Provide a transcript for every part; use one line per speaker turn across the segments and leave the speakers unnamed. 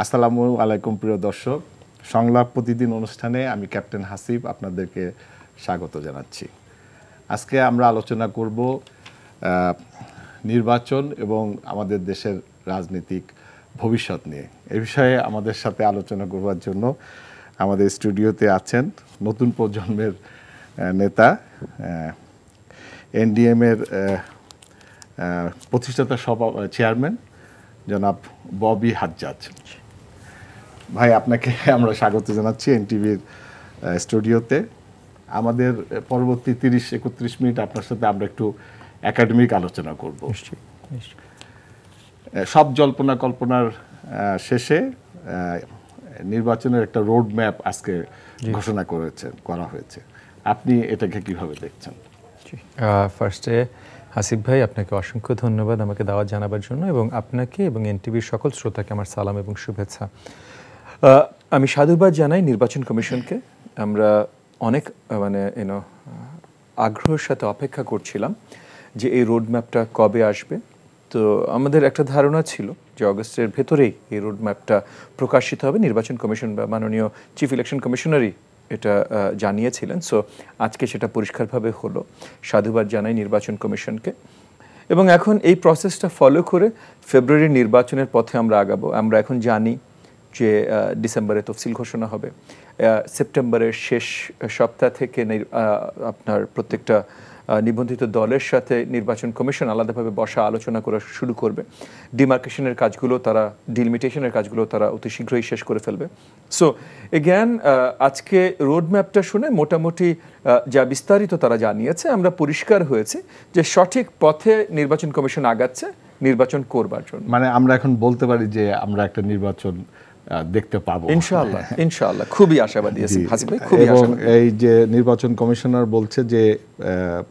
আসসালামু আলাইকুম প্রিয় দর্শক, সংলাপ প্রতিদিন অনুষ্ঠানে আমি ক্যাপ্টেন হাসিব আপনাদেরকে স্বাগত জানাচ্ছি। আজকে আমরা আলোচনা করব নির্বাচন এবং আমাদের দেশের রাজনৈতিক ভবিষ্যৎ নিয়ে। এই বিষয়ে আমাদের সাথে আলোচনা করবার জন্য আমাদের স্টুডিওতে আছেন নতুন প্রজন্মের নেতা, এনডিএম-এর প্রতিষ্ঠাতা চেয়ারম্যান জনাব ববি হাজ্জাজ। ভাই, আপনাকে আমরা স্বাগত জানাচ্ছি এনটিভির স্টুডিওতে। আমাদের পরবর্তী 30-31 মিনিট আপনার সাথে আমরা একটু একাডেমিক আলোচনা করব। সব জল্পনা কল্পনার শেষে নির্বাচনের একটা রোড ম্যাপ আজকে ঘোষণা করা হয়েছে। আপনি এটাকে কিভাবে দেখছেন?
ফার্স্টে হাসিব ভাই, আপনাকে অসংখ্য ধন্যবাদ আমাকে দাওয়াত জানাবার জন্য, এবং আপনাকে এবং এনটিভির সকল শ্রোতাকে আমার সালাম এবং শুভেচ্ছা। আমি সাধুবাদ জানাই নির্বাচন কমিশনকে। আমরা অনেক আগ্রহের সাথে অপেক্ষা করছিলাম যে এই রোড ম্যাপটা কবে আসবে। তো আমাদের একটা ধারণা ছিল যে অগস্টের ভেতরেই এই রোড ম্যাপটা প্রকাশিত হবে। নির্বাচন কমিশন বা মাননীয় চিফ ইলেকশন কমিশনারই এটা জানিয়েছিলেন। সো আজকে সেটা পরিষ্কারভাবে হলো। সাধুবাদ জানাই নির্বাচন কমিশনকে। এবং এখন এই প্রসেসটা ফলো করে ফেব্রুয়ারির নির্বাচনের পথে আমরা আগাবো। আমরা এখন জানি যে ডিসেম্বরে তফসিল ঘোষণা হবে। সেপ্টেম্বরের শেষ সপ্তাহ থেকে আপনার প্রত্যেকটা নিবন্ধিত দলের সাথে নির্বাচন কমিশন আলাদাভাবে বসা আলোচনা করা শুরু করবে। ডিমার্কেশনের কাজগুলো তারা, ডিলিমিটেশনের কাজগুলো তারা অতি শীঘ্রই শেষ করে ফেলবে। সো এগেন আজকে রোড ম্যাপটা শুনে মোটামুটি যা বিস্তারিত তারা জানিয়েছে, আমরা পরিষ্কার হয়েছে যে সঠিক পথে নির্বাচন কমিশন আগাচ্ছে নির্বাচন করবার জন্য।
মানে আমরা এখন বলতে পারি যে আমরা একটা নির্বাচন দেখতে পাবো
ইনশাআল্লাহ। ইনশাআল্লাহ, খুবই আশাবাদী আছি হাসিব ভাই, খুবই আশাবাদী।
এই যে নির্বাচন কমিশনার বলছে যে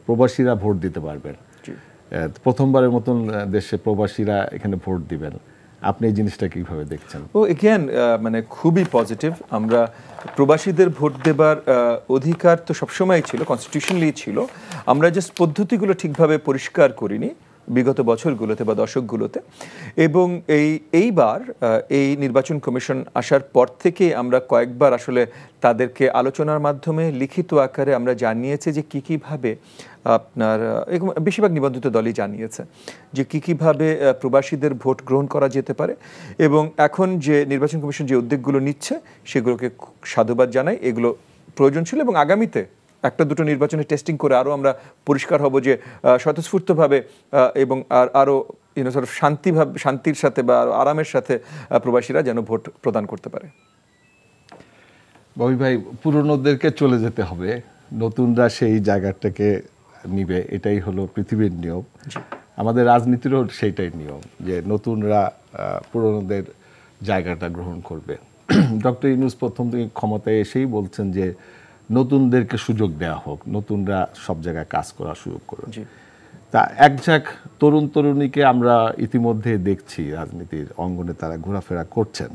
প্রবাসীরা ভোট দিতে পারবেন, প্রথমবারের মতন দেশে প্রবাসীরা এখানে ভোট দিবেন। আপনি এই জিনিসটা কিভাবে দেখছেন?
এগেন খুবই পজিটিভ। আমরা প্রবাসীদের ভোট দেবার অধিকার তো সবসময় ছিল, কনস্টিটিউশনালি ছিল। আমরা জাস্ট পদ্ধতিগুলো ঠিকভাবে পরিষ্কার করিনি বিগত বছরগুলোতে বা দশকগুলোতে। এবং এইবার এই নির্বাচন কমিশন আসার পর থেকে আমরা কয়েকবার আসলে তাদেরকে আলোচনার মাধ্যমে লিখিত আকারে আমরা জানিয়েছি যে কীভাবে আপনার বেশিরভাগ নিবন্ধিত দলই জানিয়েছে যে কীভাবে প্রবাসীদের ভোট গ্রহণ করা যেতে পারে। এবং এখন যে নির্বাচন কমিশন যে উদ্যোগগুলো নিচ্ছে সেগুলোকে সাধুবাদ জানাই। এগুলো প্রয়োজন ছিল এবং আগামীতে একটা দুটো নির্বাচনে টেস্টিং করে আরও আমরা পরিষ্কার হব যে স্বতঃস্ফূর্তভাবে এবং আরও শান্তির সাথে বা আরামের সাথে প্রবাসীরা যেন ভোট প্রদান করতে পারে।
ববি ভাই, পুরনোদেরকে চলে যেতে হবে, নতুনরা সেই জায়গাটাকে নিবে, এটাই হলো পৃথিবীর নিয়ম। আমাদের রাজনীতিরও সেইটাই নিয়ম যে নতুনরা পুরনোদের জায়গাটা গ্রহণ করবে। ডক্টর ইউনূস প্রথম থেকে ক্ষমতায় এসেই বলছেন যে নতুনদেরকে সুযোগ দেওয়া হোক, নতুনরা সব জায়গায় কাজ করার সুযোগ করুন। তা একঝাঁক তরুণ তরুণীকে আমরা ইতিমধ্যে দেখছি রাজনীতির অঙ্গনে, তারা ঘোরাফেরা করছেন,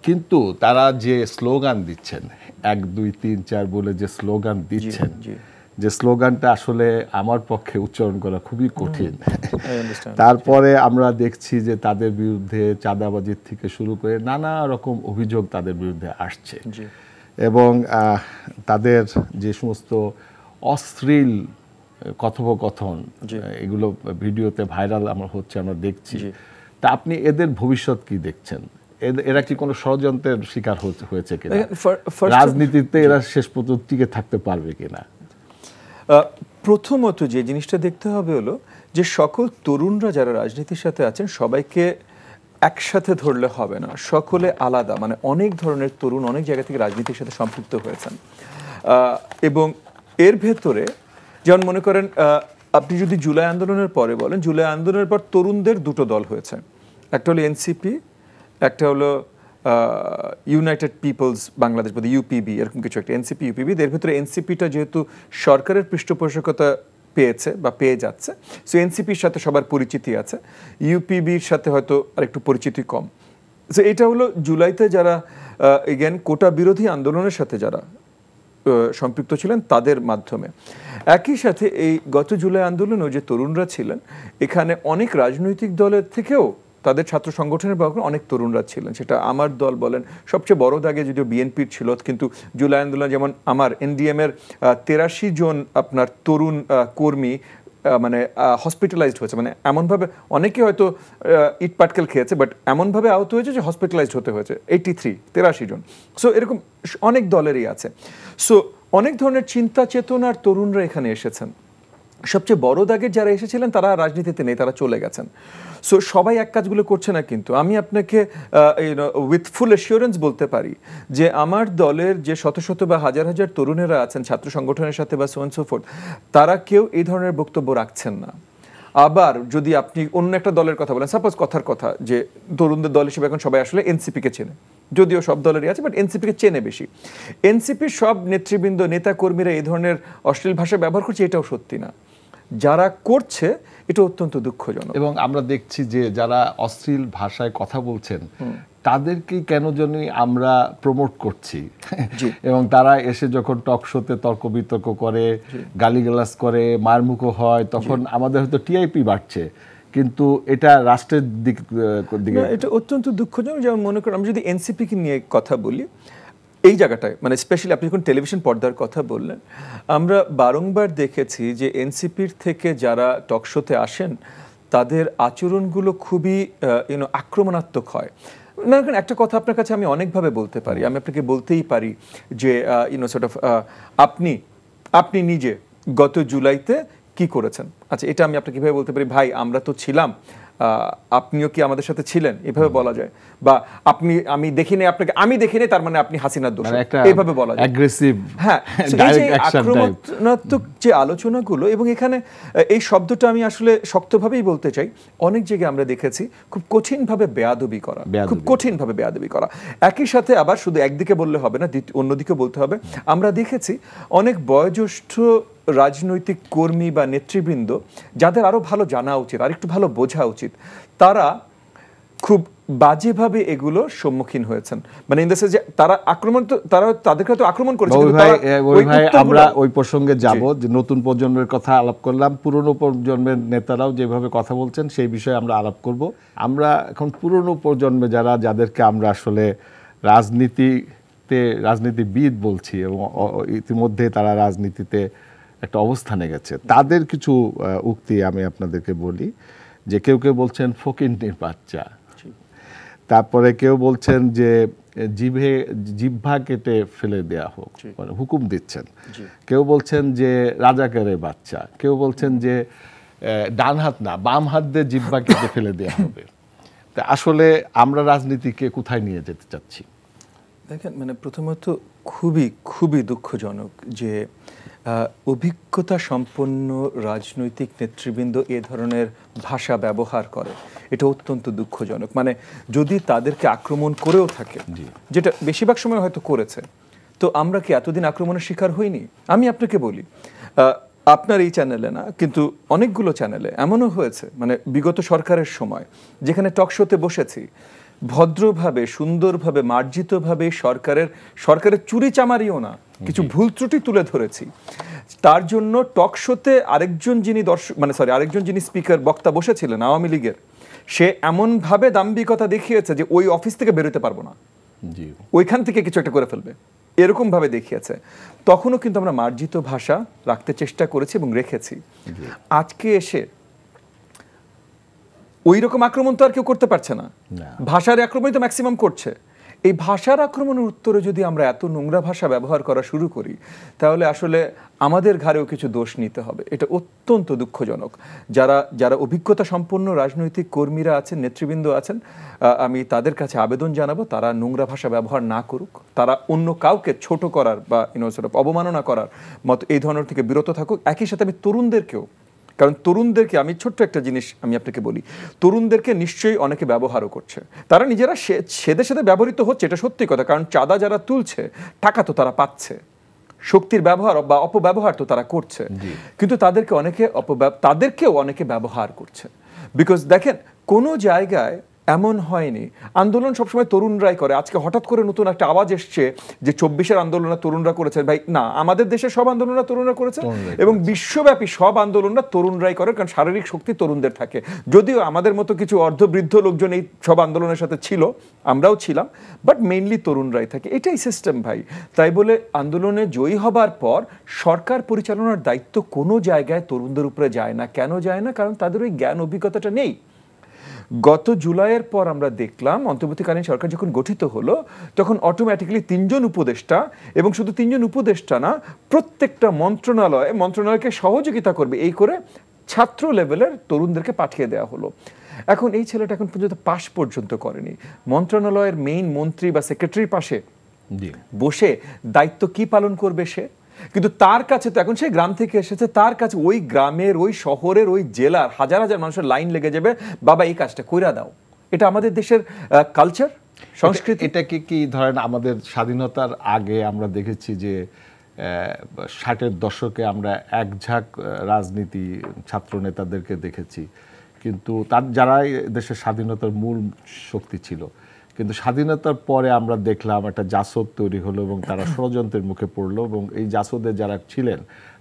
কিন্তু তারা যে স্লোগান দিচ্ছেন, 1, 2, 3, 4 বলে যে স্লোগান দিচ্ছেন, যে স্লোগানটা আসলে আমার পক্ষে উচ্চারণ করা খুবই কঠিন। তারপরে আমরা দেখছি যে তাদের বিরুদ্ধে চাঁদাবাজির থেকে শুরু করে নানা রকম অভিযোগ তাদের বিরুদ্ধে আসছে। এবং তাদের যে সমস্ত অশ্লীল কথোপকথন, এগুলো ভিডিওতে ভাইরাল আমরা দেখছি। তা আপনি এদের ভবিষ্যৎ কি দেখছেন? এরা কি কোনো ষড়যন্ত্রের শিকার হয়েছে কিনা? রাজনীতিতে এরা শেষ পর্যন্ত টিকে থাকতে পারবে কিনা?
প্রথমত যে জিনিসটা দেখতে হবে হলো যে সকল তরুণরা যারা রাজনীতির সাথে আছেন সবাইকে একসাথে ধরলে হবে না, সকলে আলাদা। অনেক ধরনের তরুণ অনেক জায়গা থেকে রাজনীতির সাথে সম্পৃক্ত হয়েছেন। এবং এর ভেতরে যেমন মনে করেন, আপনি যদি জুলাই আন্দোলনের পরে বলেন, জুলাই আন্দোলনের পর তরুণদের দুটো দল হয়েছে, একটা হলো এনসিপি, একটা হলো ইউনাইটেড পিপলস বাংলাদেশ, বোধহয় ইউপিবি, এরকম কিছু একটা, এনসিপি ইউপিবি। এর ভেতরে এনসিপিটা যেহেতু সরকারের পৃষ্ঠপোষকতা পেয়েছে বা পেয়ে যাচ্ছে, সো এনসিপির সাথে সবার পরিচিতি আছে, ইউপিবির সাথে হয়তো আরেকটু পরিচিতি কম। সো এটা হলো জুলাইতে যারা এগেন কোটা বিরোধী আন্দোলনের সাথে যারা সম্পৃক্ত ছিলেন তাদের মাধ্যমে। একই সাথে এই গত জুলাই আন্দোলনেও যে তরুণরা ছিলেন, এখানে অনেক রাজনৈতিক দলের থেকেও তাদের ছাত্র সংগঠনের অনেক তরুণরা ছিলেন, সেটা আমার দল বলেন, সবচেয়ে বড় দাগে যদিও বিএনপির ছিল, কিন্তু জুলাই আন্দোলন যেমন আমার এনডিএম এর 83 জন আপনার তরুণ কর্মী মানে হসপিটালাইজড হয়েছে, মানে এমনভাবে অনেকে হয়তো ইট পাটকেল খেয়েছে, বাট এমনভাবে আহত হয়েছে যে হসপিটালাইজড হতে হয়েছে 83 জন। সো এরকম অনেক দলেরই আছে। সো অনেক ধরনের চিন্তা চেতনার তরুণরা এখানে এসেছেন। সবচেয়ে বড় দাগের যারা এসেছিলেন তারা রাজনীতিতে নেই, তারা চলে গেছেন। সো সবাই এক কাজগুলো করছে না, কিন্তু আমি আপনাকে উইথ ফুল অ্যাসিওরেন্স বলতে পারি যে আমার দলের যে শত শত বা হাজার হাজার তরুণেরা আছেন ছাত্র সংগঠনের সাথে বা সো অ্যান্ড সো ফোর্থ, তারা কেউ এই ধরনের বক্তব্য রাখছেন না। আবার যদি আপনি অন্য একটা দলের কথা বলেন, সাপোজ কথার কথা যে তরুণদের দল হিসেবে এখন সবাই আসলে এনসিপিকে চেনে, যদিও সব দলেরই আছে, বাট এনসিপিকে চেনে বেশি। এনসিপির সব নেতৃবৃন্দ নেতা কর্মীরা এই ধরনের অশ্লীল ভাষা ব্যবহার করছে, এটাও সত্যি না। যারা করছে এটা অত্যন্ত দুঃখজনক।
এবং আমরা দেখছি যে যারা অশ্লীল ভাষায় কথা বলছেন তাদেরকে কেন জানি আমরা প্রমোট করছি, এবং তারা এসে যখন টক শোতে তর্ক বিতর্ক করে, গালিগালাজ করে, মারমুখো হয়, তখন আমাদের হয়তো টিআইপি বাড়ছে, কিন্তু এটা রাষ্ট্রের দিকে
এটা অত্যন্ত দুঃখজনক। যেমন মনে করেন আমি যদি এনসিপিকে নিয়ে কথা বলি, এই জায়গাটায় মানে স্পেশালি আপনি যখন টেলিভিশন পর্দার কথা বললেন, আমরা বারংবার দেখেছি যে এনসিপির থেকে যারা টক শোতে আসেন তাদের আচরণগুলো খুবই আক্রমণাত্মক হয়। একটা কথা আপনার কাছে আমি অনেকভাবে বলতে পারি, আমি আপনাকে বলতেই পারি যে আপনি নিজে গত জুলাইতে কি করেছেন। আচ্ছা, এটা আমি আপনাকে কিভাবে বলতে পারি, ভাই আমরা তো ছিলাম, আপনিও কি আমাদের সাথে ছিলেন, এভাবে বলা যায়। বা আমি দেখিনি আপনাকে, আমি দেখিনি তার মানে আপনি হাসিনার দোষী, এইভাবে বলা যায়।
অ্যাগ্রেসিভ,
হ্যাঁ, আক্রমণাত্মক যে আলোচনাগুলো, এবং এখানে এই শব্দটা আমি আসলে শক্তভাবেই বলতে চাই, অনেক জায়গায় আমরা দেখেছি খুব কঠিনভাবে বেয়াদবি করা, খুব কঠিনভাবে বেয়াদবি করা। একই সাথে আবার শুধু একদিকে বললে হবে না, অন্যদিকে বলতে হবে। আমরা দেখেছি অনেক বয়োজ্যেষ্ঠ রাজনৈতিক কর্মী বা নেতৃবৃন্দ যাদের আরো ভালো জানা উচিত, আর একটু ভালো বোঝা উচিত, তারা খুব বাজেভাবে এগুলো সম্মুখীন হয়েছেন। মানে ইন দ্য সেন্স যে তারা তাদেরকে তো আক্রমণ করেছে।
আমরা ওই প্রসঙ্গে যাব, যে নতুন প্রজন্মের কথা আলাপ করলাম, পুরনো প্রজন্মের নেতারাও যেভাবে কথা বলছেন সেই বিষয়ে আমরা আলাপ করব। আমরা এখন পুরনো প্রজন্মে যাদেরকে আমরা আসলে রাজনীতিবিদ বলছি, এবং ইতিমধ্যে তারা রাজনীতিতে একটা অবস্থানে গেছে, তাদের কিছু উক্তি আমি আপনাদেরকে বলি। যে কেউ বলছেন ফকিন্নির বাচ্চা, তারপরে কেউ বলছেন যে জিহ্বা কেটে ফেলে দেয়া হোক, মানে হুকুম দিচ্ছেন। কেউ বলছেন যে রাজাকারের বাচ্চা, কেউ বলছেন যে ডান হাত না বাম হাত দিয়ে জিহ্বা কেটে ফেলে দেয়া হবে। তা আসলে আমরা রাজনীতিকে কোথায় নিয়ে যেতে চাচ্ছি?
দেখেন, মানে প্রথমত খুবই খুবই দুঃখজনক যে অভিজ্ঞতা সম্পন্ন রাজনৈতিক নেতৃবৃন্দ এ ধরনের ভাষা ব্যবহার করে। এটা অত্যন্ত দুঃখজনক। মানে যদি তাদেরকে আক্রমণ করেও থাকে, যেটা বেশিরভাগ সময় হয়তো করেছে, তো আমরা কি এতদিন আক্রমণের শিকার হইনি? আমি আপনাকে বলি, আপনার এই চ্যানেলে না, কিন্তু অনেকগুলো চ্যানেলে এমনও হয়েছে, মানে বিগত সরকারের সময় যেখানে টক শোতে বসেছি, ভদ্রভাবে সুন্দরভাবে মার্জিতভাবে সরকারের চুরি চামারিও না, কিছু ভুল ত্রুটি তুলে ধরেছি। তার জন্য টক শোতে আরেকজন যিনি স্পিকার বক্তা বসেছিলেন আওয়ামী লীগের, সে এমনভাবে দাম্ভিকতা দেখিয়েছে যে ওই অফিস থেকে বেরোতে পারবো না, ওইখান থেকে কিছু একটা করে ফেলবে, এরকম ভাবে দেখিয়েছে। তখনও কিন্তু আমরা মার্জিত ভাষা রাখতে চেষ্টা করেছি এবং রেখেছি। আজকে এসে ওই রকম আক্রমণ তো আর কেউ করতে পারছে না, ভাষার আক্রমণই তো ম্যাক্সিমাম করছে। এই ভাষার আক্রমণের উত্তরে যদি আমরা এত নোংরা ভাষা ব্যবহার করা শুরু করি, তাহলে আসলে আমাদের ঘাড়েও কিছু দোষ নিতে হবে। এটা অত্যন্ত দুঃখজনক। যারা অভিজ্ঞতা সম্পন্ন রাজনৈতিক কর্মীরা আছেন, নেতৃবৃন্দ আছেন, আমি তাদের কাছে আবেদন জানাবো তারা নোংরা ভাষা ব্যবহার না করুক, তারা অন্য কাউকে ছোট করার বা অবমাননা করার মতো এই ধরনের থেকে বিরত থাকুক। একই সাথে আমি তরুণদেরকেও, কারণ তরুণদেরকে আমি ছোট্ট একটা জিনিস আমি আপনাকে বলি, তরুণদেরকে নিশ্চয়ই অনেকে ব্যবহারও করছে, তারা নিজেরা সেদে ব্যবহৃত হচ্ছে, এটা সত্যি কথা। কারণ চাঁদা যারা তুলছে, টাকা তো তারা পাচ্ছে, শক্তির ব্যবহার বা অপব্যবহার তো তারা করছে, কিন্তু তাদেরকেও অনেকে ব্যবহার করছে। বিকজ দেখেন, কোনো জায়গায় এমন হয়নি। আন্দোলন সবসময় তরুণরাই করে। আজকে হঠাৎ করে নতুন একটা আওয়াজ এসছে যে 24-এর আন্দোলনে তরুণরা করেছে। ভাই না, আমাদের দেশের সব আন্দোলনে তরুণরা করেছে এবং বিশ্বব্যাপী সব আন্দোলনরা তরুণরাই করে, কারণ শারীরিক শক্তি তরুণদের থাকে। যদিও আমাদের মতো কিছু অর্ধবৃদ্ধ লোকজন এই সব আন্দোলনের সাথে ছিল, আমরাও ছিলাম, বাট মেইনলি তরুণরাই থাকে। এটাই সিস্টেম ভাই। তাই বলে আন্দোলনে জয়ী হবার পর সরকার পরিচালনার দায়িত্ব কোনো জায়গায় তরুণদের উপরে যায় না। কেন যায় না? কারণ তাদের ওই জ্ঞান অভিজ্ঞতাটা নেই। গত জুলাইয়ের পর আমরা দেখলাম অন্তর্বর্তীকালীন সরকার যখন গঠিত হলো তখন অটোমেটিক্যালি 3 জন উপদেষ্টা, এবং শুধু 3 জন উপদেষ্টা না, প্রত্যেকটা মন্ত্রণালয়কে সহযোগিতা করবে এই করে ছাত্র লেভেলের তরুণদেরকে পাঠিয়ে দেওয়া হলো। এখন এই ছেলেটা এখন পর্যন্ত পাশ পর্যন্ত করেনি। মন্ত্রণালয়ের মেইন মন্ত্রী বা সেক্রেটারির পাশে বসে দায়িত্ব কি পালন করবে সে? কিন্তু তার কাছে তো এখন সে গ্রাম থেকে এসেছে, তার কাছে ওই গ্রামের, ওই শহরের, ওই জেলার হাজার হাজার মানুষের লাইন লেগে যাবে, বাবা এই কাজটা কইরা দাও। এটা আমাদের দেশের কালচার, সংস্কৃতি।
এটাকে কি ধরেন আমাদের স্বাধীনতার আগে আমরা দেখেছি যে 60-এর দশকে আমরা এক ঝাঁক রাজনীতি ছাত্র নেতাদেরকে দেখেছি, কিন্তু তার যারাই দেশের স্বাধীনতার মূল শক্তি ছিল, কিন্তু স্বাধীনতার পরে আমরা দেখলাম একটা জাসদ তৈরি হলো এবং তারা ষড়যন্ত্রের মুখে পড়লো, এবং এই জাসদে যারা ছিলেন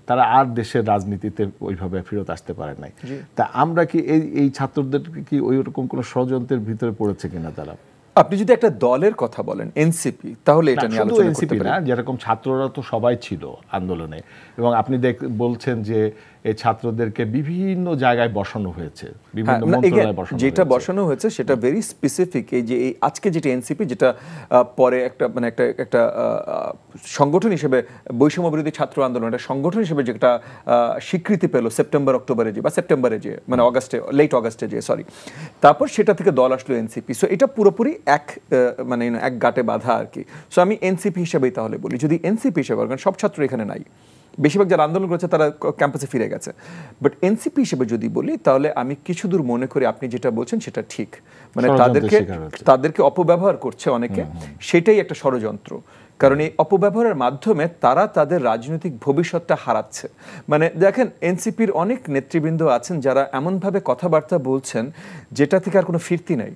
তারা আর দেশের রাজনীতিতে ওইভাবে ফেরত আসতে পারে নাই। তা আমরা কি এই ছাত্রদের কি ওই রকম কোনো ষড়যন্ত্রের ভিতরে পড়েছে কিনা তারা?
আপনি যদি একটা দলের কথা বলেন এনসিপি, তাহলে এটা নিয়ে আলোচনা করতে পারি।
না, যেরকম ছাত্ররা তো সবাই ছিল আন্দোলনে, এবং আপনি বলছেন যে এই ছাত্রদেরকে বিভিন্ন জায়গায় বসানো হয়েছে, বিভিন্ন মন্ত্রণালয়ে বসানো হয়েছে।
যেটা বসানো হয়েছে সেটা ভেরি স্পেসিফিক। এই যে এই আজকে যেটা এনসিপি, যেটা পরে একটা মানে একটা সংগঠন হিসেবে, বৈষম্য বিরোধী ছাত্র আন্দোলন একটা সংগঠন হিসেবে যেটা স্বীকৃতি পেল সেপ্টেম্বরে যে মানে লেট অগাস্টে যে তারপর সেটা থেকে দল আসলো এনসিপি। সো এটা পুরোপুরি এক গাঁটে বাঁধা আর কি। সো আমি এনসিপি হিসেবেই তাহলে বলি, যদি এনসিপি হিসেবে, কারণ সব ছাত্র এখানে নাই, বেশিরভাগ যারা আন্দোলন করেছে তারা ক্যাম্পাসে ফিরে গেছে, বাট এনসিপি হিসেবে যদি বলি তাহলে আমি কিছু দূর মনে করি আপনি যেটা বলছেন সেটা ঠিক। মানে তাদেরকে অপব্যবহার করছে অনেকে, সেটাই একটা ষড়যন্ত্র। কারণ এই অপব্যবহারের মাধ্যমে তারা তাদের রাজনৈতিক ভবিষ্যৎটা হারাচ্ছে। মানে দেখেন, এনসিপির অনেক নেতৃবৃন্দ আছেন যারা এমনভাবে কথাবার্তা বলছেন যেটা থেকে আর কোনো ফিরতি নাই।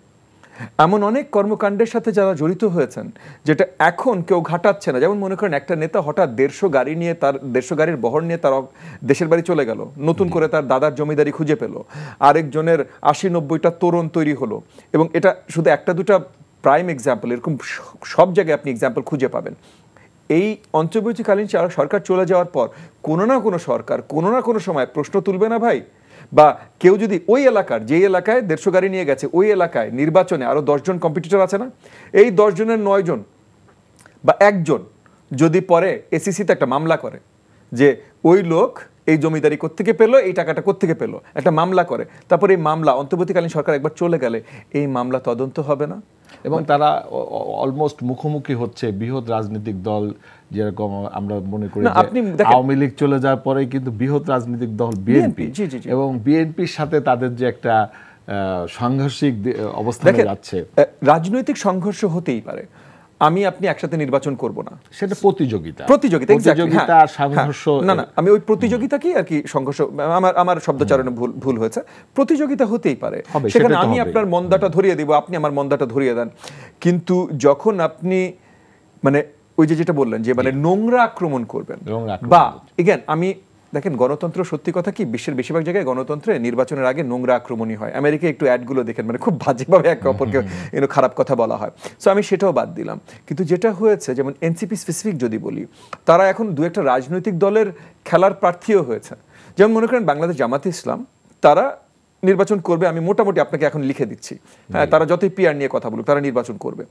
এমন অনেক কর্মকাণ্ডের সাথে যারা জড়িত হয়েছেন যেটা এখন কেউ ঘাটাচ্ছে না। যেমন মনে করেন একটা নেতা হঠাৎ 150 গাড়ি নিয়ে, তার 150 গাড়ির বহর নিয়ে তার দেশের বাড়ি চলে গেল, নতুন করে তার দাদার জমিদারি খুঁজে পেল, আরেকজনের 80-90টা তোরণ তৈরি হলো, এবং এটা শুধু একটা দুটা প্রাইম এক্সাম্পল, এরকম সব জায়গায় আপনি এক্সাম্পল খুঁজে পাবেন। এই অন্তর্বর্তীকালীন সরকার চলে যাওয়ার পর কোনো না কোনো সরকার কোনো না কোনো সময় প্রশ্ন তুলবে না ভাই? বা কেউ যদি ওই এলাকার, যে এলাকায় 150 গাড়ি নিয়ে গেছে, ওই এলাকায় নির্বাচনে আরো 10 জন কম্পিটিটর আছে না, এই 10 জনের 9 জন বা একজন যদি পরে এসিসিতে একটা মামলা করে যে ওই লোক এই জমিদারি কোত্থেকে পেলো, এই টাকাটা কোত্থেকে পেলো, একটা মামলা করে, তারপর এই মামলা অন্তর্বর্তীকালীন সরকার একবার চলে গেলে এই মামলা তদন্ত হবে না?
এবং তারা অলমোস্ট মুখোমুখি হচ্ছে বৃহৎ রাজনৈতিক দল, যেরকম আমরা মনে করি আওয়ামী লীগ চলে যাওয়ার পরে কিন্তু বৃহৎ রাজনৈতিক দল বিএনপি, এবং বিএনপির সাথে তাদের যে একটা সাংঘর্ষিক অবস্থানে যাচ্ছে।
রাজনৈতিক সংঘর্ষ হতেই পারে, আমি আপনি একসাথে নির্বাচন করব না,
সেটা প্রতিযোগিতা আর সংঘর্ষ
না। আমি ওই প্রতিযোগিতাকেই আর কি সংঘর্ষ, আমার শব্দচরণে ভুল হয়েছে। প্রতিযোগিতা হতেই পারে, সেখানে আমি আপনার মন্দাটা ধরিয়ে দিব, আপনি আমার মন্দাটা ধরিয়ে দেন। কিন্তু যখন আপনি মানে ওই যেটা বললেন যে মানে নোংরা আক্রমণ করবেন, বা এগেন আমি দেখেন, গণতন্ত্র সত্যি কথা কি, বিশ্বের বেশিরভাগ জায়গায় গণতন্ত্রে নির্বাচনের আগে নোংরা আক্রমণই হয়। আমেরিকায় একটু অ্যাডগুলো দেখেন, মানে খুব বাজেভাবে একে অপরকে খারাপ কথা বলা হয়। সো আমি সেটাও বাদ দিলাম। কিন্তু যেটা হয়েছে, যেমন এনসিপি স্পেসিফিক যদি বলি, তারা এখন দু একটা রাজনৈতিক দলের খেলার প্রার্থীও হয়েছে। যেমন মনে করেন বাংলাদেশ জামাতে ইসলাম, তারা নির্বাচন করবে, আমি মোটামুটি আপনাকে এখন লিখে দিচ্ছি। হ্যাঁ, তারা যতই পিআর নিয়ে কথা বলুক, তারা নির্বাচন করবে,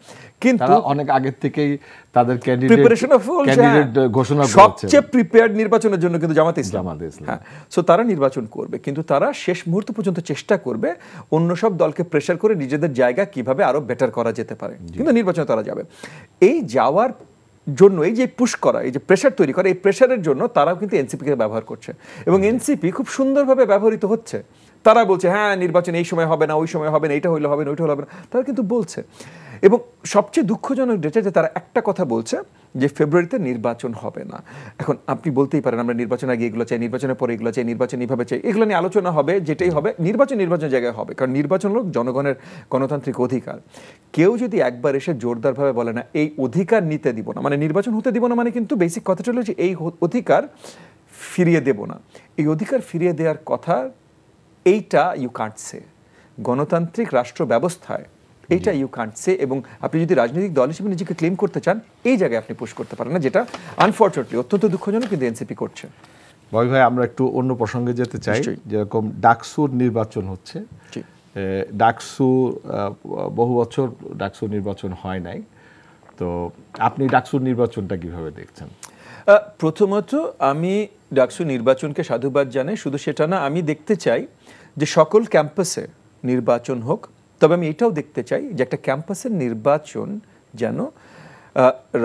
কিন্তু
অনেক আগের থেকেই তাদের ক্যান্ডিডেট ঘোষণা করেছে।
সবচেয়ে প্রিপেয়ার্ড নির্বাচনের জন্য কিন্তু জামাতে ইসলাম। হ্যাঁ, সো তারা নির্বাচন করবে, কিন্তু তারা শেষ মুহূর্ত পর্যন্ত চেষ্টা করবে অন্য সব দলকে প্রেসার করে নিজেদের জায়গা কিভাবে আরো বেটার করা যেতে পারে, কিন্তু নির্বাচনে তারা যাবে। এই যাওয়ার জন্য এই যে পুশ করা, এই যে প্রেসার তৈরি করা, এই প্রেসারের জন্য তারাও কিন্তু এনসিপিকে ব্যবহার করছে, এবং এনসিপি খুব সুন্দরভাবে ব্যবহৃত হচ্ছে। তারা বলছে হ্যাঁ নির্বাচন এই সময় হবে না, ওই সময় হবে না, এইটা হইলে হবে না, ওইটা হলে হবে না, তারা কিন্তু বলছে। এবং সবচেয়ে দুঃখজনক যেটা, যে তারা একটা কথা বলছে যে ফেব্রুয়ারিতে নির্বাচন হবে না। এখন আপনি বলতেই পারেন আমরা নির্বাচনের আগে এগুলো চাই, নির্বাচনের পরে এগুলো চাই, নির্বাচন এইভাবে চাই, এগুলো নিয়ে আলোচনা হবে, যেটাই হবে নির্বাচন জায়গায় হবে, কারণ নির্বাচন হলো জনগণের গণতান্ত্রিক অধিকার। কেউ যদি একবার এসে জোরদারভাবে বলে না এই অধিকার নিতে দিব না, মানে নির্বাচন হতে দিব না, মানে কিন্তু বেসিক কথাটা হলো যে এই অধিকার ফিরিয়ে দেব না। এই অধিকার ফিরিয়ে দেওয়ার কথা এইটা ইউ কান্ট সে গণতান্ত্রিক রাষ্ট্র ব্যবস্থায়, এইটা ইউ কান্ট সে। এবং আপনি যদি রাজনৈতিক দল হিসেবে নিজেকে ক্লেম করতে চান এই জায়গায় আপনি পুশ করতে পারেন না, যেটা আনফর্চুনেটলি অত্যন্ত দুঃখজনক, কিন্তু এনসিপি করছে।
ববি ভাই, আমরা একটু অন্য প্রসঙ্গে যেতে চাই। যেরকম ডাকসুর নির্বাচন হচ্ছে, ডাকসু বহু বছর ডাকসুর নির্বাচন হয় নাই, তো আপনি ডাকসুর নির্বাচনটা কিভাবে দেখছেন?
প্রথমত আমি ডাকসু নির্বাচনকে সাধুবাদ জানাই, শুধু সেটা না, আমি দেখতে চাই যে সকল ক্যাম্পাসে নির্বাচন হোক, তবে আমি এটাও দেখতে চাই যে একটা ক্যাম্পাসের নির্বাচন যেন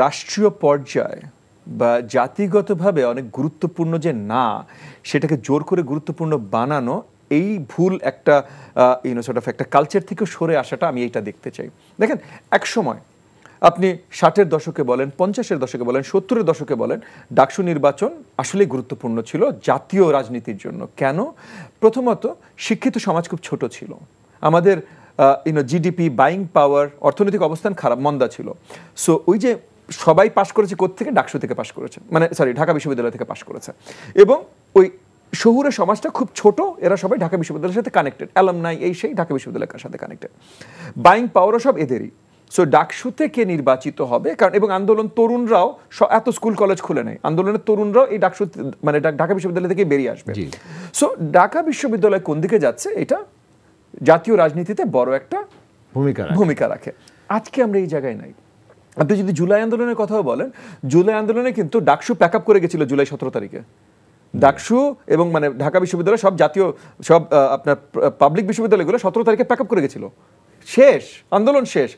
রাষ্ট্রীয় পর্যায়ে বা জাতিগতভাবে অনেক গুরুত্বপূর্ণ যে না, সেটাকে জোর করে গুরুত্বপূর্ণ বানানো, এই ভুল একটা একটা কালচার থেকে সরে আসাটা আমি এইটা দেখতে চাই। দেখেন, এক সময় আপনি 60-এর দশকে বলেন, 50-এর দশকে বলেন, 70-এর দশকে বলেন, ডাকসু নির্বাচন আসলেই গুরুত্বপূর্ণ ছিল জাতীয় রাজনীতির জন্য। কেন? প্রথমত শিক্ষিত সমাজ খুব ছোট ছিল, আমাদের জিডিপি, বাইং পাওয়ার, অর্থনৈতিক অবস্থান খারাপ, মন্দা ছিল। সো ওই যে সবাই পাশ করেছে কোত্থেকে? ডাকসু থেকে পাশ করেছে, মানে ঢাকা বিশ্ববিদ্যালয় থেকে পাশ করেছে। এবং ওই শহুরে সমাজটা খুব ছোট, এরা সবাই ঢাকা বিশ্ববিদ্যালয়ের সাথে কানেক্টেড, অ্যালামনাই এই সেই ঢাকা বিশ্ববিদ্যালয়ের সাথে কানেক্টেড, বাইং পাওয়ারও সব এদেরই। সো ডাকসুতে কে নির্বাচিত হবে, কারণ এবং আন্দোলন তরুণরাও, এত স্কুল কলেজ খুলে নেই, আন্দোলনের তরুণরাও এই ডাকসু মানে ঢাকা বিশ্ববিদ্যালয় থেকে বেরিয়ে আসবে। সো ঢাকা বিশ্ববিদ্যালয় কোন দিকে যাচ্ছে, এটা জাতীয় রাজনীতিতে বড় একটা ভূমিকা রাখে। আজকে আমরা এই জায়গায় নাই। আপনি যদি জুলাই আন্দোলনের কথাও বলেন, জুলাই আন্দোলনে কিন্তু ডাকসু প্যাক আপ করে গেছিল জুলাই 17 তারিখে। ডাকসু এবং মানে ঢাকা বিশ্ববিদ্যালয় সব জাতীয় সব আপনার পাবলিক বিশ্ববিদ্যালয়গুলো 17 তারিখে প্যাক আপ করে গেছিল, শেষ আন্দোলন শেষ।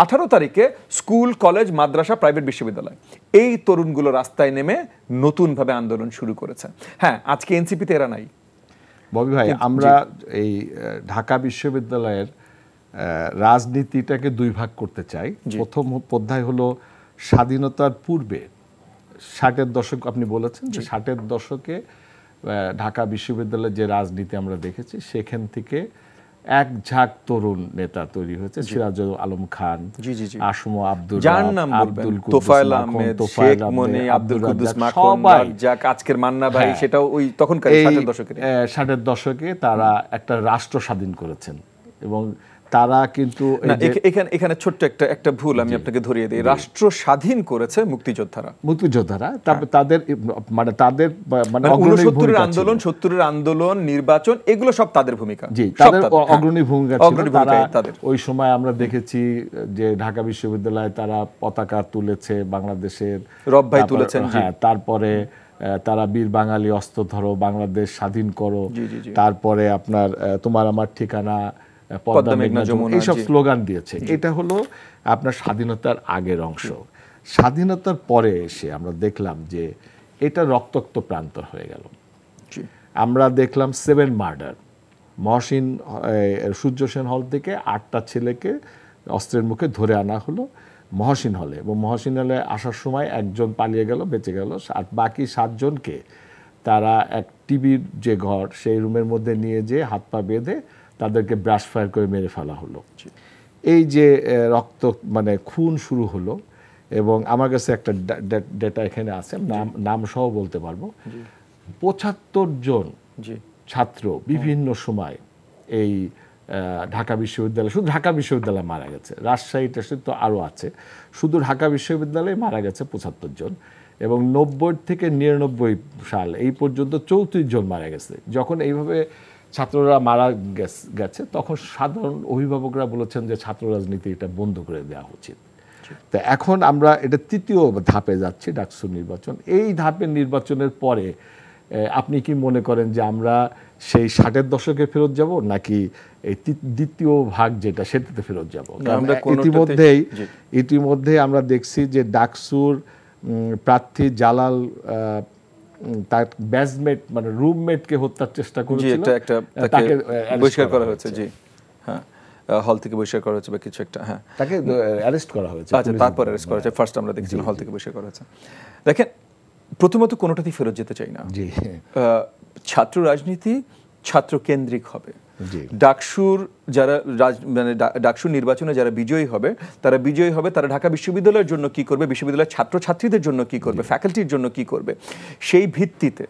18 তারিখে স্কুল কলেজ মাদ্রাসা প্রাইভেট বিশ্ববিদ্যালয় এই তরুণগুলো রাস্তায় নেমে নতুনভাবে আন্দোলন শুরু করেছে। হ্যাঁ, আজকে এনসিপিতে এরা নাই।
ববি ভাই, আমরা এই ঢাকা বিশ্ববিদ্যালয়ের রাজনীতিটাকে দুই ভাগ করতে চাই। প্রথম অধ্যায় হলো স্বাধীনতার পূর্বে 60-এর দশক, আপনি বলেছেন যে 60-এর দশকে ঢাকা বিশ্ববিদ্যালয়ের যে রাজনীতি আমরা দেখেছি, সেখান থেকে এক ঝাঁক তরুণ নেতা তৈরি হয়েছে। সিরাজুল আলম খান, আসম আব্দুল,
তোফায়েল আহমেদ, শেখ মনি, আব্দুল কুদ্দুস মাখন, যাক আজকের মান্না ভাই, সেটাও ওই তখনকার
60-এর দশকে তারা একটা রাষ্ট্র স্বাধীন করেছেন। এবং তারা কিন্তু
এখানে ছোট্ট একটা ভুল আমি আপনাকে ধরিয়ে দিই, রাষ্ট্র স্বাধীন করেছে মুক্তিযোদ্ধারা। তারপর তাদের মানে 69-এর আন্দোলন, 70-এর আন্দোলন, নির্বাচন, এগুলো সব তাদের ভূমিকা,
তাদের অগ্রণী ভূমিকা ছিল। তারা ওই সময় আমরা দেখেছি যে ঢাকা বিশ্ববিদ্যালয়ে তারা পতাকা তুলেছে, বাংলাদেশের
রব ভাই তুলেছেন।
হ্যাঁ, তারপরে তারা বীর বাঙালি অস্ত্র ধরো, বাংলাদেশ স্বাধীন করো, তারপরে আপনার তোমার আমার ঠিকানা, পদ্মা মেঘনা যমুনা, এইসব স্লোগান দিয়েছে। এটা হলো আপনার স্বাধীনতার আগের অংশ। স্বাধীনতার পরে এসে আমরা দেখলাম যে এটা রক্তাক্ত প্রান্তর হয়ে গেল। আমরা দেখলাম 7 মার্ডার, মহসিন সূর্য সেন হল থেকে 8টা ছেলেকে অস্ত্রের মুখে ধরে আনা হলো মহসিন হলে, এবং মহসিন হলে আসার সময় একজন পালিয়ে গেল, বেঁচে গেল, আর বাকি 7 জনকে তারা এক টিভির যে ঘর, সেই রুমের মধ্যে নিয়ে যেয়ে হাত পা বেঁধে তাদেরকে ব্রাশ ফায়ার করে মেরে ফেলা হলো। এই যে রক্ত মানে খুন শুরু হলো। এবং আমার কাছে একটা ডেটা এখানে আছে, নাম সহ বলতে পারবো, 75 জন ছাত্র বিভিন্ন সময় এই ঢাকা বিশ্ববিদ্যালয়, শুধু ঢাকা বিশ্ববিদ্যালয়ে মারা গেছে, রাজশাহীতে তো আরও আছে, শুধু ঢাকা বিশ্ববিদ্যালয়ে মারা গেছে 75 জন। এবং 90 থেকে 99 সাল এই পর্যন্ত 34 জন মারা গেছে। যখন এইভাবে ছাত্ররা মারা গেছে, তখন সাধারণ অভিভাবকরা বলেছেন যে ছাত্র রাজনীতি এটা বন্ধ করে দেওয়া উচিত। তো এখন আমরা এটা 3য় ধাপে যাচ্ছি, ডাকসু নির্বাচন। এই ধাপের নির্বাচনের পরে আপনি কি মনে করেন যে আমরা সেই 60-এর দশকে ফেরত যাব, নাকি এই 2য় ভাগ যেটা সেটাতে ফেরত যাব? ইতিমধ্যেই আমরা দেখছি যে ডাকসুর প্রার্থী জালাল তার ব্যাচমেট মানে রুমমেটকে হত্যার চেষ্টা করেছিল,
তাকে বহিষ্কার করা হয়েছে। জি হ্যাঁ, হল থেকে বহিষ্কার করা হচ্ছে বা কিছু একটা, হ্যাঁ
তাকে অ্যারেস্ট করা হয়েছে।
আচ্ছা, তারপর অ্যারেস্ট করা হয়েছে, ফার্স্ট আমরা দেখছিলাম হল থেকে বহিষ্কার করা হয়েছে। দেখেন, প্রথমত কোনোটাতেই ফেরত যেতে চাই না। ছাত্র রাজনীতি ছাত্র কেন্দ্রিক হবে। ডাকসুর যারা মানে ডাকসুর নির্বাচনে যারা বিজয়ী হবে তারা ঢাকা বিশ্ববিদ্যালয়ের জন্য কি করবে, বিশ্ববিদ্যালয়ের ছাত্রছাত্রীদের জন্য কি করবে, ফ্যাকাল্টির জন্য কি করবে, সেই ভিত্তিতে।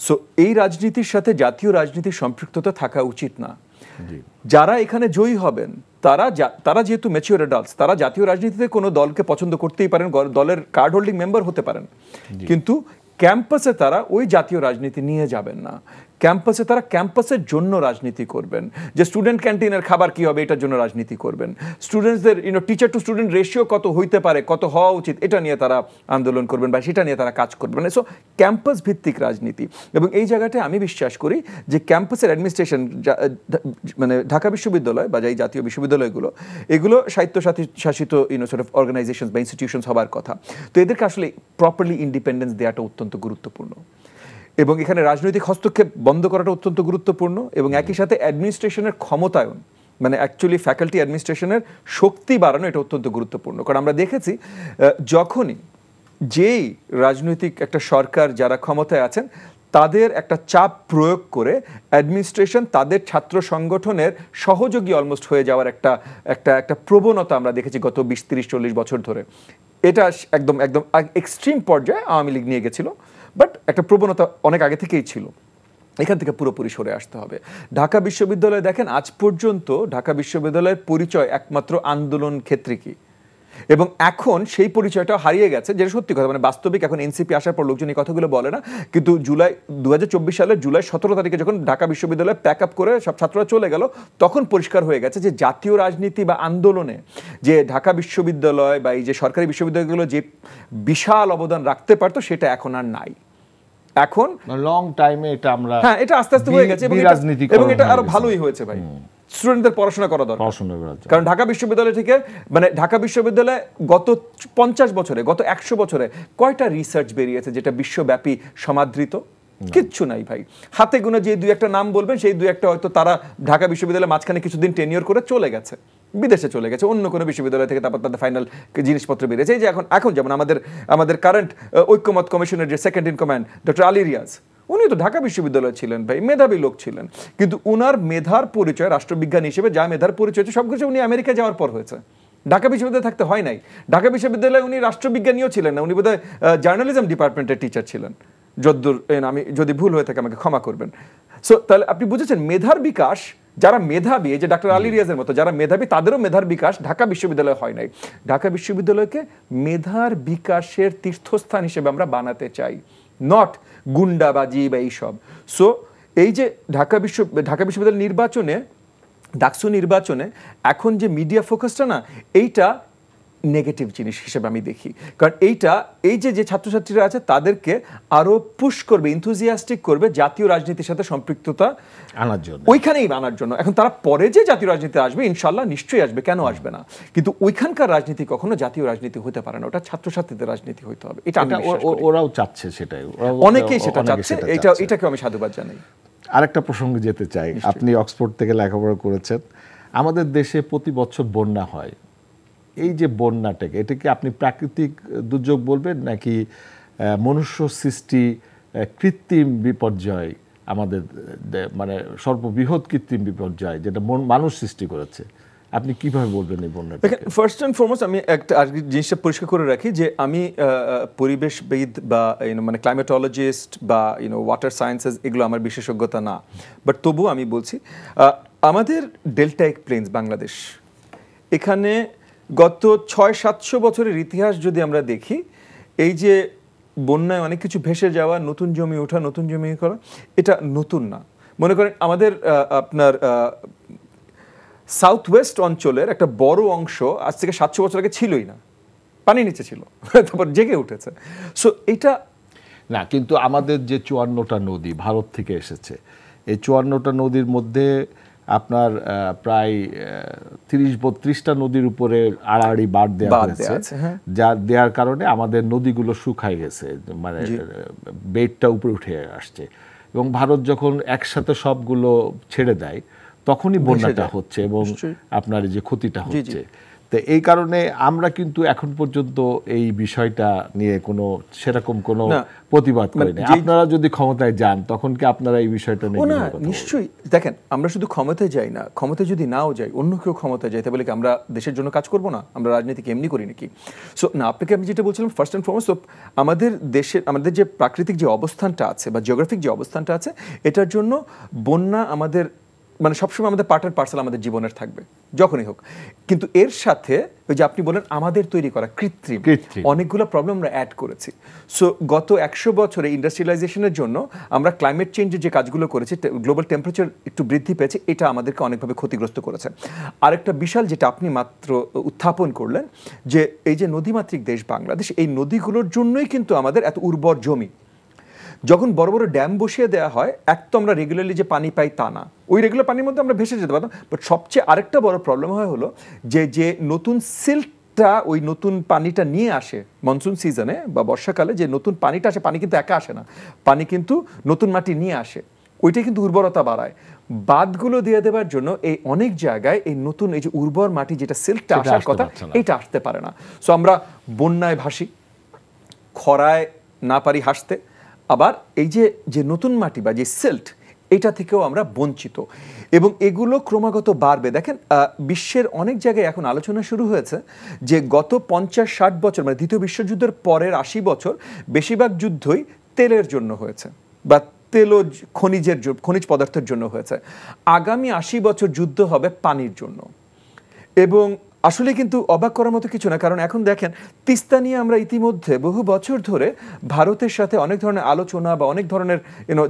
সো এই রাজনীতির সাথে জাতীয় রাজনীতির সম্পৃক্ততা থাকা উচিত না। যারা এখানে জয়ী হবেন তারা যেহেতু ম্যাচিওর অ্যাডাল্টস, তারা জাতীয় রাজনীতিতে কোনো দলকে পছন্দ করতেই পারেন, দলের কার্ড হোল্ডিং মেম্বার হতে পারেন, কিন্তু ক্যাম্পাসে তারা ওই জাতীয় রাজনীতি নিয়ে যাবেন না। ক্যাম্পাসে তারা ক্যাম্পাসের জন্য রাজনীতি করবেন, যে স্টুডেন্ট ক্যান্টিনের খাবার কি হবে এটার জন্য রাজনীতি করবেন, স্টুডেন্টসদের টিচার টু স্টুডেন্ট রেশিও কত হইতে পারে, কত হওয়া উচিত, এটা নিয়ে তারা আন্দোলন করবেন বা সেটা নিয়ে তারা কাজ করবেন। সো ক্যাম্পাস ভিত্তিক রাজনীতি। এবং এই জায়গাটায় আমি বিশ্বাস করি যে ক্যাম্পাসের অ্যাডমিনিস্ট্রেশন, মানে ঢাকা বিশ্ববিদ্যালয় বা এই জাতীয় বিশ্ববিদ্যালয়গুলো, এগুলো স্বায়ত্তশাসিত সর্ট অফ অর্গানাইজেশন বা ইনস্টিটিউশনস হবার কথা। তো এদেরকে আসলে প্রপারলি ইন্ডিপেন্ডেন্স দেওয়াটা অত্যন্ত গুরুত্বপূর্ণ, এবং এখানে রাজনৈতিক হস্তক্ষেপ বন্ধ করাটা অত্যন্ত গুরুত্বপূর্ণ, এবং একই সাথে অ্যাডমিনিস্ট্রেশনের ক্ষমতায়ন, মানে অ্যাকচুয়ালি ফ্যাকাল্টি অ্যাডমিনিস্ট্রেশনের শক্তি বাড়ানো, এটা অত্যন্ত গুরুত্বপূর্ণ। কারণ আমরা দেখেছি যখনই যেই রাজনৈতিক একটা সরকার যারা ক্ষমতায় আছেন তাদের একটা চাপ প্রয়োগ করে অ্যাডমিনিস্ট্রেশন তাদের ছাত্র সংগঠনের সহযোগী অলমোস্ট হয়ে যাওয়ার একটা প্রবণতা আমরা দেখেছি গত 20, 30, 40 বছর ধরে। এটা একদম এক্সট্রিম পর্যায়ে আওয়ামী লীগ নিয়ে গেছিল, বাট একটা প্রবণতা অনেক আগে থেকেই ছিল। এখান থেকে পুরোপুরি সরে আসতে হবে। ঢাকা বিশ্ববিদ্যালয় দেখেন, আজ পর্যন্ত ঢাকা বিশ্ববিদ্যালয়ের পরিচয় একমাত্র আন্দোলন ক্ষেত্রিকই, এবং এখন সেই পরিচয়টা হারিয়ে গেছে, যেটা সত্যি কথা। মানে বাস্তবিক এখন এনসিপি আসার পর লোকজন এই কথাগুলো বলে না, কিন্তু 2024 সালের জুলাই 17 তারিখে যখন ঢাকা বিশ্ববিদ্যালয় প্যাক আপ করে সব ছাত্ররা চলে গেল, তখন পরিষ্কার হয়ে গেছে যে জাতীয় রাজনীতি বা আন্দোলনে যে ঢাকা বিশ্ববিদ্যালয় বা এই যে সরকারি বিশ্ববিদ্যালয়গুলো যে বিশাল অবদান রাখতে পারতো, সেটা এখন আর নাই। এখন
লং টাইমে এটা আমরা,
হ্যাঁ, এটা আস্তে আস্তে হয়ে গেছে, এবং এটা আরো ভালোই হয়েছে ভাই। স্টুডেন্টদের পড়াশোনা করা দরকার, কারণ ঢাকা বিশ্ববিদ্যালয় থেকে, মানে ঢাকা বিশ্ববিদ্যালয়ে গত 50 বছরে, গত 100 বছরে কয়টা রিসার্চ বেরিয়েছে যেটা বিশ্বব্যাপী সমাদৃত? কিচ্ছু নাই ভাই। হাতে গুনে যে দুই একটা নাম বলবেন, সেই দুই একটা হয়তো তারা ঢাকা বিশ্ববিদ্যালয়ে মাঝখানে কিছুদিন টেনিয়র করে চলে গেছে, বিদেশে চলে গেছে, অন্য কোনো বিশ্ববিদ্যালয় থেকে তারপর তাদের ফাইনাল জিনিসপত্র বেরিয়েছে। এই যে এখন যেমন আমাদের কারেন্ট ঐক্যমত কমিশনের যে second in command doctor Ali Riaz, উনি তো ঢাকা বিশ্ববিদ্যালয় ছিলেন ভাই, মেধাবী লোক ছিলেন, কিন্তু উনার মেধার পরিচয় রাষ্ট্রবিজ্ঞানী হিসেবে যা মেধার পরিচয় সবকিছু উনি আমেরিকা যাওয়ার পর হয়েছে, ঢাকা বিশ্ববিদ্যালয়ে থাকতে হয় নাই। ঢাকা বিশ্ববিদ্যালয়ে উনি রাষ্ট্রবিজ্ঞানীও ছিলেন না, উনি বোধহয় জার্নালিজম ডিপার্টমেন্টের টিচার ছিলেন, যদ্দূর, আমি যদি ভুল হয়ে থাকে আমাকে ক্ষমা করবেন। সো তাহলে আপনি বুঝেছেন মেধার বিকাশ, যারা মেধাবী, এই যে ডাক্তার আলী রিয়াজের মতো যারা মেধাবী, তাদেরও মেধার বিকাশ ঢাকা বিশ্ববিদ্যালয়ে হয় নাই। ঢাকা বিশ্ববিদ্যালয়কে মেধার বিকাশের তীর্থস্থান হিসেবে আমরা বানাতে চাই, নট গুন্ডাবাজি বা এইসব। সো এই যে ঢাকা বিশ্ববিদ্যালয় নির্বাচনে, ডাকসু নির্বাচনে এখন যে মিডিয়া ফোকাসটা না, এইটা নেগেটিভ জিনিস হিসেবে আমি দেখি। কারণ এই যে ছাত্রছাত্রীরা আছে তাদেরকে আরো পুশ করবে, ইনথুজিয়াস্টিক করবে জাতীয় রাজনীতির সাথে সম্পৃক্ততা আনার জন্য, ওইখানেই আনার জন্য। এখন তারা পরে যে জাতীয় রাজনীতি আসবে, ইনশাল্লাহ নিশ্চয়ই আসবে, কেন আসবে না, কিন্তু ওইখানকার রাজনীতি কখনো জাতীয় রাজনীতি হতে পারে না, ওটা ছাত্রছাত্রীদের রাজনীতি হতে হবে। এটা
ওরাও চাচ্ছে, সেটাই
অনেকেই সেটা চাচ্ছে, এটাকে আমি সাধুবাদ জানাই।
আরেকটা প্রসঙ্গে যেতে চাই, আপনি অক্সফোর্ড থেকে লেখাপড়া করেছেন। আমাদের দেশে প্রতি বছর বন্যা হয়, এই যে বন্যাটাকে, এটাকে আপনি প্রাকৃতিক দুর্যোগ বলবেন নাকি মনুষ্য সৃষ্টি কৃত্রিম বিপর্যয়, আমাদের মানে সর্ববৃহৎ কৃত্রিম বিপর্যয় যেটা মানুষ সৃষ্টি করেছে? আপনি কিভাবে বলবেন এই বন্যাটা?
ফার্স্ট অ্যান্ড ফরমোস্ট আমি একটা জিনিসটা পরিষ্কার করে রাখি যে আমি পরিবেশবিদ বা মানে ক্লাইমেটোলজিস্ট বা ওয়াটার সায়েন্সেস, এগুলো আমার বিশেষজ্ঞতা না, বাট তবুও আমি বলছি আমাদের ডেল্টাইক প্লেনস বাংলাদেশ, এখানে গত 600-700 বছরের ইতিহাস যদি আমরা দেখি, এই যে বন্যায় অনেক কিছু ভেসে যাওয়া, নতুন জমি ওঠা, নতুন জমি করা, এটা নতুন না। মনে করেন আমাদের আপনার সাউথ ওয়েস্ট অঞ্চলের একটা বড় অংশ আজ থেকে 700 বছর আগে ছিলই না, পানির নিচে ছিল, তারপর জেগে উঠেছে। সো এটা
না, কিন্তু আমাদের যে 54টা নদী ভারত থেকে এসেছে, এই 54টা নদীর মধ্যে আপনার প্রায় 30-32টা নদীর উপরে আড়াআড়ি বাঁধ দেওয়া হয়েছে, যা দেওয়ার কারণে আমাদের নদীগুলো শুকায় গেছে, মানে বেডটা উপরে উঠে আসছে। এবং ভারত যখন একসাথে সবগুলো ছেড়ে দেয়, তখনই বন্যাটা হচ্ছে এবং আপনার যে ক্ষতিটা হচ্ছে। তো এই কারণে আমরা কিন্তু এখন পর্যন্ত এই বিষয়টা নিয়ে কোনো সেরকম কোনো প্রতিবাদ করিনি। আপনারা যদি ক্ষমতায় যান তখন কি আপনারা এই বিষয়টা নিয়ে
না? নিশ্চয়ই। দেখেন, আমরা শুধু ক্ষমতায় যাই না, ক্ষমতায় যদি নাও যাই, অন্য কেউ ক্ষমতায় যাই, তাহলে কি আমরা দেশের জন্য কাজ করব না? আমরা রাজনীতিকে এমনি করি নাকি? সো না, আপনাকে আমি যেটা বলছিলাম, ফার্স্ট অ্যান্ড ফরমোস্ট আমাদের দেশের, আমাদের যে প্রাকৃতিক যে অবস্থানটা আছে বা জিওগ্রাফিক যে অবস্থানটা আছে, এটার জন্য বন্যা আমাদের মানে সবসময় আমাদের পার্ট অ্যান্ড পার্সেল আমাদের জীবনের থাকবে, যখনই হোক। কিন্তু এর সাথে ওই যে আপনি বলেন আমাদের তৈরি করা কৃত্রিম অনেকগুলো প্রবলেম আমরা অ্যাড করেছি। সো গত 100 বছরে ইন্ডাস্ট্রিয়ালাইজেশনের জন্য আমরা ক্লাইমেট চেঞ্জের যে কাজগুলো করেছি, গ্লোবাল টেম্পারেচার একটু বৃদ্ধি পেয়েছে, এটা আমাদেরকে অনেকভাবে ক্ষতিগ্রস্ত করেছে। আরেকটা বিশাল যেটা আপনি মাত্র উত্থাপন করলেন, যে এই যে নদীমাতৃক দেশ বাংলাদেশ, এই নদীগুলোর জন্যই কিন্তু আমাদের এত উর্বর জমি। যখন বড় বড় ড্যাম বসিয়ে দেওয়া হয়, এক তো আমরা রেগুলারলি যে পানি পাই তা না, ওই রেগুলার পানির মধ্যে আমরা ভেসে যেতে পারতাম। বাট সবচেয়ে আরেকটা বড় প্রবলেম হলো যে নতুন সিল্কটা ওই নতুন পানিটা নিয়ে আসে মনসুন সিজনে বা বর্ষাকালে, যে নতুন পানিটা আসে, পানি কিন্তু একা আসে না, পানি কিন্তু নতুন মাটি নিয়ে আসে, ওইটাই কিন্তু উর্বরতা বাড়ায়। বাঁধগুলো দিয়ে দেওয়ার জন্য এই অনেক জায়গায় এই নতুন এই যে উর্বর মাটি, যেটা সিল্কটা আসার কথা, এটা আসতে পারে না। সো আমরা বন্যায় ভাসি, খরায় না পারি হাসতে, আবার এই যে নতুন মাটি বা যে সিল্ট, এটা থেকেও আমরা বঞ্চিত, এবং এগুলো ক্রমাগত বাড়বে। দেখেন, বিশ্বের অনেক জায়গায় এখন আলোচনা শুরু হয়েছে যে গত 50-60 বছর, মানে দ্বিতীয় বিশ্বযুদ্ধের পরের 80 বছর, বেশিরভাগ যুদ্ধই তেলের জন্য হয়েছে বা খনিজ পদার্থের জন্য হয়েছে। আগামী 80 বছর যুদ্ধ হবে পানির জন্য। এবং আসলে কিন্তু অবাক করার মতো কিছু না, কারণ এখন দেখেন তিস্তা নিয়ে আমরা ইতিমধ্যে বহু বছর ধরে ভারতের সাথে অনেক ধরনের আলোচনা বা অনেক ধরনের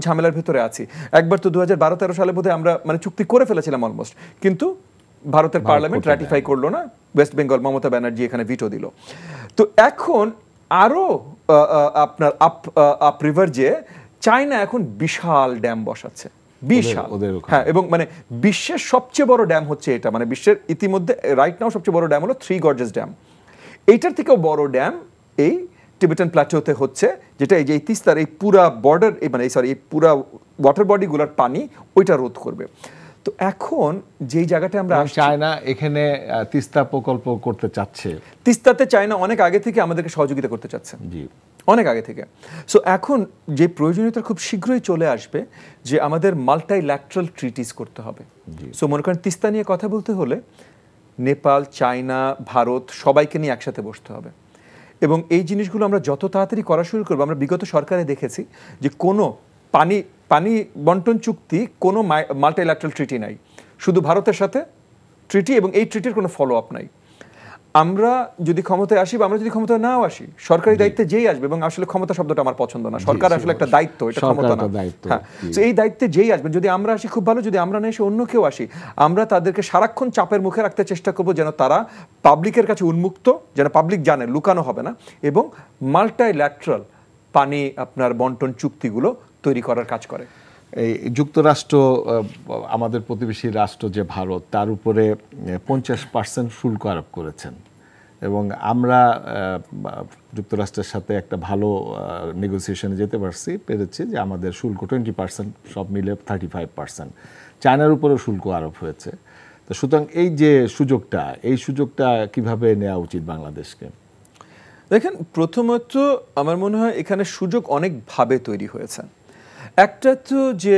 ঝামেলার ভেতরে আছি। একবার তো 2012-13 সালে বোধহয় আমরা মানে চুক্তি করে ফেলেছিলাম অলমোস্ট, কিন্তু ভারতের পার্লামেন্ট রাটিফাই করলো না, ওয়েস্ট বেঙ্গল মমতা ব্যানার্জি এখানে ভিটো দিল। তো এখন আরো আপনার আপ রিভার যে চায়না এখন বিশাল ড্যাম বসাচ্ছে, বিশাল। হ্যাঁ, এবং মানে বিশ্বের সবচেয়ে বড় ড্যাম হচ্ছে এটা, মানে বিশ্বের ইতিমধ্যে রাইট নাও সবচেয়ে বড় ড্যাম হলো থ্রি গর্জেস ড্যাম। এইটার থেকেও বড় ড্যাম এই টিবেটান প্ল্যাটোতে হচ্ছে, যেটা এই যে তিস্তার এই পুরা বর্ডার, মানে এই পুরা ওয়াটার বডিগুলোর পানি ওইটা রোধ করবে। তো এখন যেই জায়গাটা আমরা,
চায়না এখানে তিস্তা প্রকল্প করতে চাচ্ছে,
তিস্তাতে চায়না অনেক আগে থেকে আমাদেরকে সহযোগিতা করতে চাচ্ছে, জি অনেক আগে থেকে। সো এখন যে প্রয়োজনীয়তা খুব শীঘ্রই চলে আসবে যে আমাদের মাল্টিল্যাটারাল ট্রিটিস করতে হবে। সো মনে করেন তিস্তা নিয়ে কথা বলতে হলে নেপাল, চায়না, ভারত সবাইকে নিয়ে একসাথে বসতে হবে, এবং এই জিনিসগুলো আমরা যত তাড়াতাড়ি করা শুরু করবো। আমরা বিগত সরকারে দেখেছি যে কোনো পানি বন্টন চুক্তি, কোনো মাল্টিল্যাটারাল ট্রিটি নাই, শুধু ভারতের সাথে ট্রিটি, এবং এই ট্রিটির কোনো ফলো আপ নাই। আমরা যদি ক্ষমতায় আসি বা আমরা যদি ক্ষমতায় নাও আসি, সরকারি দায়িত্বে যেই আসবে, এবং আসলে ক্ষমতা শব্দটা আমার পছন্দ না, সরকার আসলে একটা দায়িত্ব, এটা ক্ষমতা না। হ্যাঁ, তো এই দায়িত্বে যেই আসবে, যদি আমরা আসি খুব ভালো, যদি আমরা না এসে অন্য কেউ আসি, আমরা তাদেরকে সারাক্ষণ চাপের মুখে রাখতে চেষ্টা করবো যেন তারা পাবলিকের কাছে উন্মুক্ত, যেন পাবলিক জানে, লুকানো হবে না, এবং মাল্টিল্যাটারাল পানি আপনার বন্টন চুক্তিগুলো তৈরি করার কাজ করে।
এই যুক্তরাষ্ট্র, আমাদের প্রতিবেশী রাষ্ট্র যে ভারত, তার উপরে 50% শুল্ক আরোপ করেছেন, এবং আমরা যুক্তরাষ্ট্রের সাথে একটা ভালো নেগোসিয়েশনে যেতে পেরেছি যে আমাদের শুল্ক 20%, সব মিলে 35%। চায়নার উপরেও শুল্ক আরোপ হয়েছে। তো সুতরাং এই যে এই সুযোগটা কিভাবে নেওয়া উচিত বাংলাদেশকে?
দেখেন, প্রথমত আমার মনে হয় এখানে সুযোগ অনেকভাবে তৈরি হয়েছে। একটা তো যে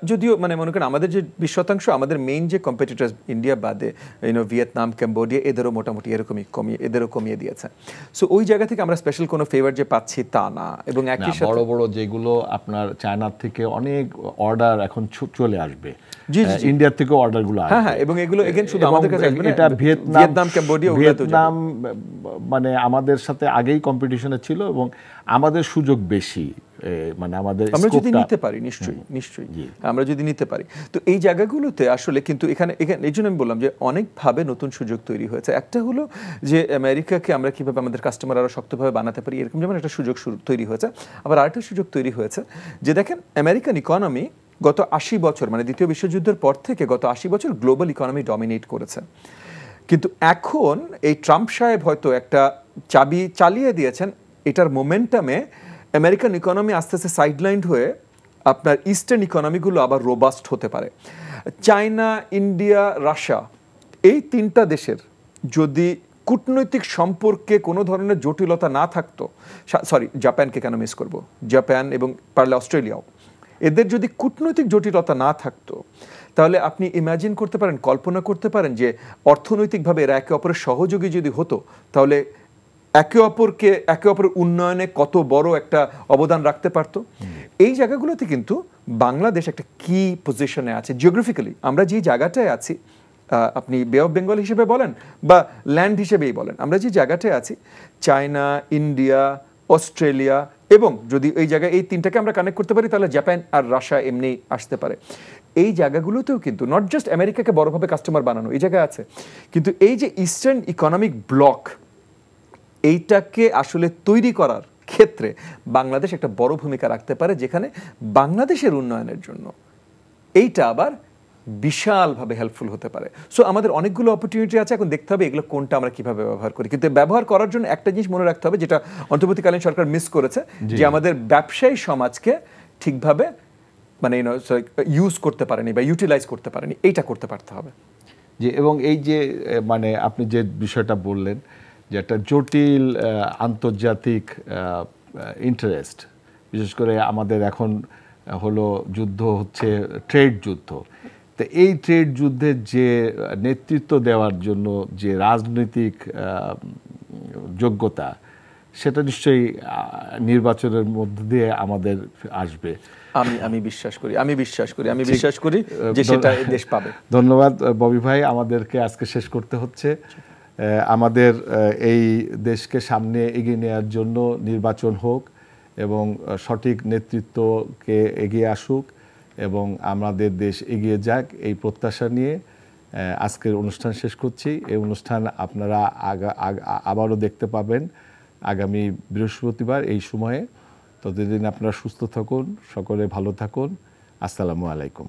যদিও মানে মনে করেন আমাদের যে 20% আমাদের মেইন যে কম্পিটিটর ইন্ডিয়া বাদে ভিয়েতনাম, কম্বোডিয়া, এদেরও মোটামুটি এদেরও কমিয়ে দিয়েছে। সো ওই জায়গা থেকে আমরা স্পেশাল কোনো ফেভার যে পাচ্ছি তা না, এবং একই সাথে
বড় বড় যেগুলো আপনার চায়নার থেকে অনেক অর্ডার এখন চলে আসবে, ইন্ডিয়ার থেকে অর্ডারগুলো আসবে।
হ্যাঁ, এবং এগুলো এগেইন শুধু আমাদের কাছে আসবে না,
এটা ভিয়েতনাম,
কম্বোডিয়া,
ভিয়েতনাম মানে আমাদের সাথে আগেই কম্পিটিশনে ছিল, এবং আমাদের সুযোগ বেশি, মানে আমাদের
আমরা যদি নিতে পারি, নিশ্চয়ই আমরা যদি নিতে পারি। তো এই জায়গাগুলোতে আসলে কিন্তু এখানে এই জন্য আমি বললাম যে অনেকভাবে নতুন সুযোগ তৈরি হয়েছে। একটা হলো যে আমেরিকাকে আমরা কিভাবে আমাদের কাস্টমার আরো শক্তভাবে বানাতে পারি, এরকম যেমন একটা সুযোগ তৈরি হয়েছে। আবার আরেকটা সুযোগ তৈরি হয়েছে যে দেখেন, আমেরিকান ইকোনমি গত 80 বছর, মানে দ্বিতীয় বিশ্বযুদ্ধের পর থেকে গত 80 বছর গ্লোবাল ইকোনমি ডমিনেট করেছে। কিন্তু এখন এই ট্রাম্প সাহেব হয়তো একটা চাবি চালিয়ে দিয়েছেন, এটার মোমেন্টামে আমেরিকান ইকোনমি আস্তে আস্তে সাইডলাইন্ড হয়ে আপনার ইস্টার্ন ইকোনমিগুলো আবার রোবাস্ট হতে পারে। চায়না, ইন্ডিয়া, রাশিয়া, এই তিনটা দেশের যদি কূটনৈতিক সম্পর্কে কোনো ধরনের জটিলতা না থাকতো, সরি জাপানকে কেন মিস করব, জাপান এবং পারলে অস্ট্রেলিয়াও, এদের যদি কূটনৈতিক জটিলতা না থাকতো তাহলে আপনি ইমাজিন করতে পারেন, কল্পনা করতে পারেন যে অর্থনৈতিকভাবে এরা একে অপরের সহযোগী যদি হতো তাহলে একে অপরের উন্নয়নে কত বড় একটা অবদান রাখতে পারতো। এই জায়গাগুলোতে কিন্তু বাংলাদেশ একটা কি পজিশনে আছে জিওগ্রাফিক্যালি। আমরা যে জায়গাটায় আছি, আপনি বে অফ বেঙ্গল হিসেবে বলেন বা ল্যান্ড হিসেবেই বলেন, আমরা যে জায়গাটায় আছি, চায়না, ইন্ডিয়া, অস্ট্রেলিয়া এবং যদি এই জায়গায় এই তিনটাকে আমরা কানেক্ট করতে পারি তাহলে জাপান আর রাশিয়া এমনি আসতে পারে। এই জায়গাগুলোতেও কিন্তু নট জাস্ট আমেরিকাকে বড়ভাবে কাস্টমার বানানো এই জায়গায় আছে, কিন্তু এই যে ইস্টার্ন ইকোনমিক ব্লক, এইটাকে আসলে তৈরি করার ক্ষেত্রে বাংলাদেশ একটা বড় ভূমিকা রাখতে পারে, যেখানে বাংলাদেশের উন্নয়নের জন্য এইটা আবার বিশালভাবে হেল্পফুল হতে পারে। সো আমাদের অনেকগুলো অপরচুনিটি আছে, এখন দেখতে হবে এগুলো কোনটা আমরা কিভাবে ব্যবহার করি। কিন্তু ব্যবহার করার জন্য একটা জিনিস মনে রাখতে হবে, যেটা অন্তর্বর্তীকালীন সরকার মিস করেছে, যে আমাদের ব্যবসায়ী সমাজকে ঠিকভাবে মানে ইউজ করতে পারেনি বা ইউটিলাইজ করতে পারেনি, এইটা করতে পারতে হবে।
যে এবং এই যে মানে আপনি যে বিষয়টা বললেন যে একটা জটিল আন্তর্জাতিক ইন্টারেস্ট, বিশেষ করে আমাদের এখন হলো যুদ্ধ হচ্ছে ট্রেড যুদ্ধ, তো এই ট্রেড যুদ্ধের যে নেতৃত্ব দেওয়ার জন্য যে রাজনৈতিক যোগ্যতা, সেটা নিশ্চয়ই নির্বাচনের মধ্য দিয়ে আমাদের আসবে।
আমি বিশ্বাস করি যে সেটা দেশ পাবে।
ধন্যবাদ ববি ভাই, আমাদেরকে আজকে শেষ করতে হচ্ছে। আমাদের এই দেশকে সামনে এগিয়ে নেওয়ার জন্য নির্বাচন হোক এবং সঠিক নেতৃত্বকে এগিয়ে আসুক এবং আমাদের দেশ এগিয়ে যাক, এই প্রত্যাশা নিয়ে আজকের অনুষ্ঠান শেষ করছি। এই অনুষ্ঠান আপনারা আবারও দেখতে পাবেন আগামী বৃহস্পতিবার এই সময়ে। ততদিন আপনারা সুস্থ থাকুন, সকলে ভালো থাকুন। আসসালামু আলাইকুম।